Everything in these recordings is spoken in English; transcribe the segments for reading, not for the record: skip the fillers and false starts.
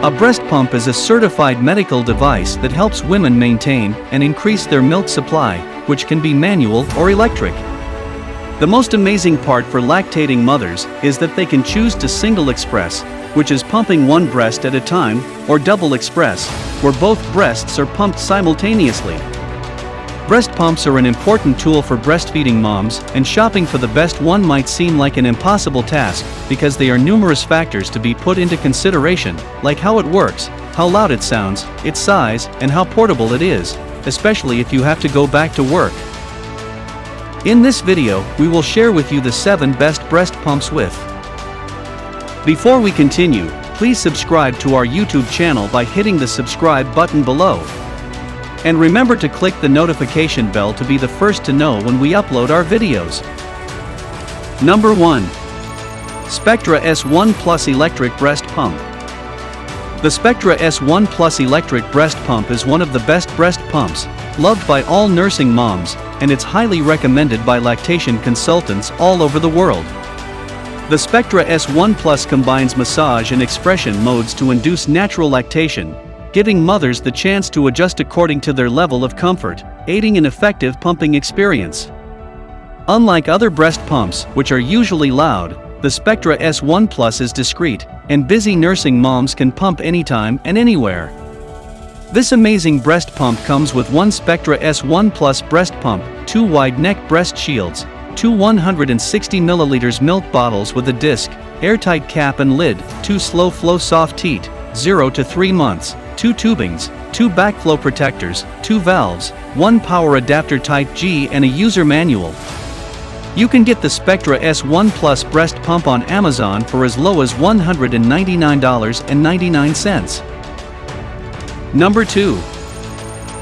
A breast pump is a certified medical device that helps women maintain and increase their milk supply, which can be manual or electric. The most amazing part for lactating mothers is that they can choose to single express, which is pumping one breast at a time, or double express, where both breasts are pumped simultaneously. Breast pumps are an important tool for breastfeeding moms, and shopping for the best one might seem like an impossible task, because there are numerous factors to be put into consideration, like how it works, how loud it sounds, its size, and how portable it is, especially if you have to go back to work. In this video, we will share with you the 7 best breast pumps with. Before we continue, please subscribe to our YouTube channel by hitting the subscribe button below. And remember to click the notification bell to be the first to know when we upload our videos. Number 1. Spectra S1 Plus Electric Breast Pump. The Spectra S1 Plus Electric Breast Pump is one of the best breast pumps, loved by all nursing moms, and it's highly recommended by lactation consultants all over the world. The Spectra S1 Plus combines massage and expression modes to induce natural lactation, giving mothers the chance to adjust according to their level of comfort, aiding an effective pumping experience. Unlike other breast pumps, which are usually loud, the Spectra S1 Plus is discreet, and busy nursing moms can pump anytime and anywhere. This amazing breast pump comes with one Spectra S1 Plus breast pump, 2 wide neck breast shields, 2 160 ml milk bottles with a disc, airtight cap and lid, 2 slow flow soft teat, 0 to 3 months, 2 tubings, 2 backflow protectors, 2 valves, 1 power adapter type G and a user manual. You can get the Spectra S1 Plus breast pump on Amazon for as low as $199.99. Number 2.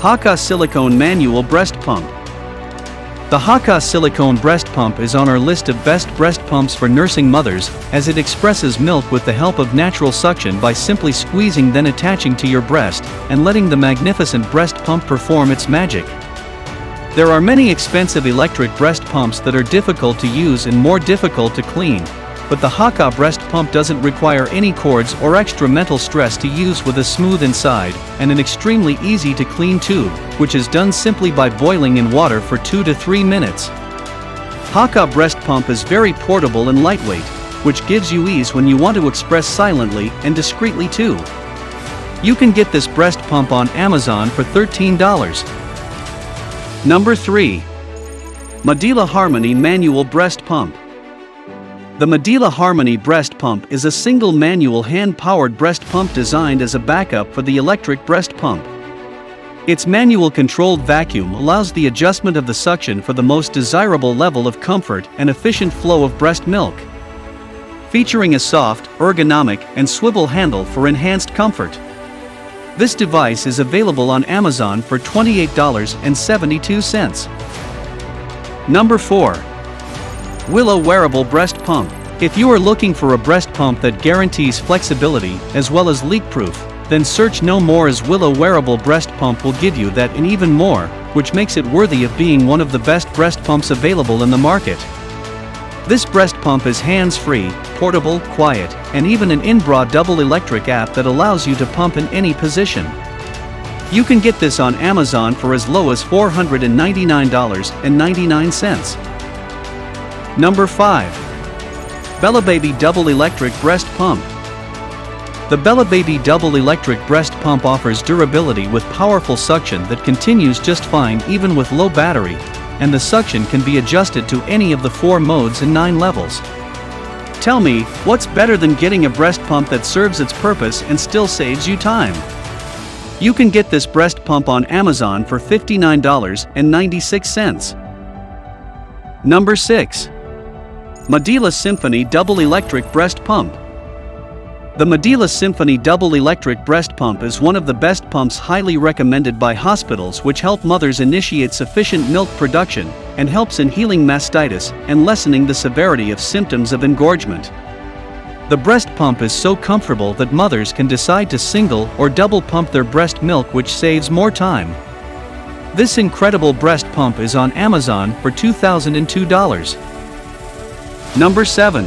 Hakka Silicone Manual Breast Pump. The Hakka Silicone Breast Pump is on our list of best breast pumps for nursing mothers, as it expresses milk with the help of natural suction by simply squeezing then attaching to your breast, and letting the magnificent breast pump perform its magic. There are many expensive electric breast pumps that are difficult to use and more difficult to clean, but the Hakka breast pump doesn't require any cords or extra mental stress to use, with a smooth inside and an extremely easy to clean tube, which is done simply by boiling in water for 2 to 3 minutes. Hakka breast pump is very portable and lightweight, which gives you ease when you want to express silently and discreetly too. You can get this breast pump on Amazon for $13. Number 3. Medela Harmony Manual Breast Pump. The Medela Harmony breast pump is a single manual hand-powered breast pump designed as a backup for the electric breast pump. Its manual controlled vacuum allows the adjustment of the suction for the most desirable level of comfort and efficient flow of breast milk. Featuring a soft, ergonomic, and swivel handle for enhanced comfort. This device is available on Amazon for $28.72. Number 4. Willow Wearable Breast Pump. If you are looking for a breast pump that guarantees flexibility as well as leak-proof, then search no more, as Willow Wearable Breast Pump will give you that and even more, which makes it worthy of being one of the best breast pumps available in the market. This breast pump is hands-free, portable, quiet, and even an in-bra double electric app that allows you to pump in any position. You can get this on Amazon for as low as $499.99. Number 5. Bella Baby Double Electric Breast Pump. The Bella Baby Double Electric Breast Pump offers durability with powerful suction that continues just fine even with low battery, and the suction can be adjusted to any of the 4 modes and 9 levels. Tell me, what's better than getting a breast pump that serves its purpose and still saves you time? You can get this breast pump on Amazon for $59.96. Number 6. Medela Symphony Double Electric Breast Pump. The Medela Symphony Double Electric Breast Pump is one of the best pumps highly recommended by hospitals, which help mothers initiate sufficient milk production and helps in healing mastitis and lessening the severity of symptoms of engorgement. The breast pump is so comfortable that mothers can decide to single or double pump their breast milk, which saves more time. This incredible breast pump is on Amazon for $2,002. Number 7.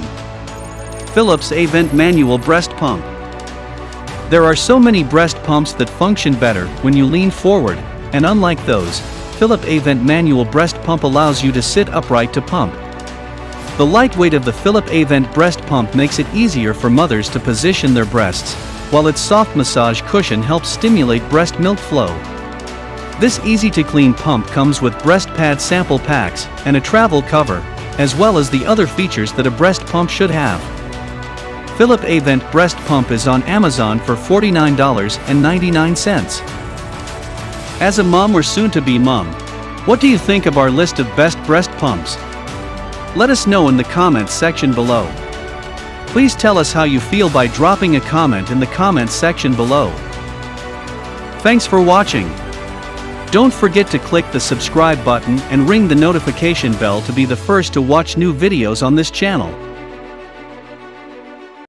Philips Avent Manual Breast Pump. There are so many breast pumps that function better when you lean forward, and unlike those, Philips Avent Manual Breast Pump allows you to sit upright to pump. The light weight of the Philips Avent breast pump makes it easier for mothers to position their breasts, while its soft massage cushion helps stimulate breast milk flow. This easy-to-clean pump comes with breast pad sample packs and a travel cover, as well as the other features that a breast pump should have. Philips Avent breast pump is on Amazon for $49.99. As a mom or soon-to-be mom, what do you think of our list of best breast pumps? Let us know in the comments section below. Please tell us how you feel by dropping a comment in the comments section below. Thanks for watching. Don't forget to click the subscribe button and ring the notification bell to be the first to watch new videos on this channel.